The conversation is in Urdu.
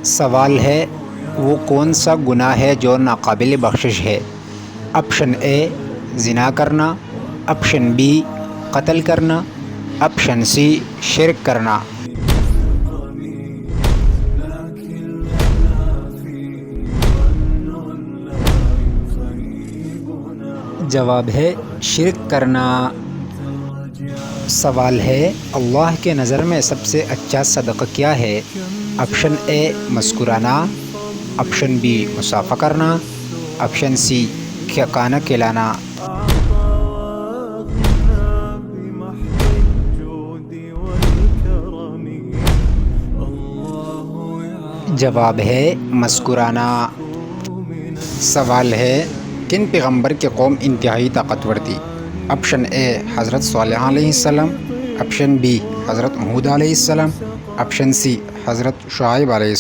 سوال ہے وہ کون سا گناہ ہے جو ناقابل بخشش ہے؟ آپشن اے زنا کرنا، آپشن بی قتل کرنا، آپشن سی شرک کرنا۔ جواب ہے شرک کرنا۔ سوال ہے اللہ کے نظر میں سب سے اچھا صدقہ کیا ہے؟ آپشن اے مسکرانا، آپشن بی مصافحہ کرنا، آپشن سی کھانا کھلانا۔ جواب ہے مسکرانا۔ سوال ہے کن پیغمبر کی قوم انتہائی طاقتور تھی؟ آپشن اے حضرت صالح علیہ السلام، آپشن بی حضرت ہود علیہ السلام، آپشن سی حضرت شعیب علیہ السلام۔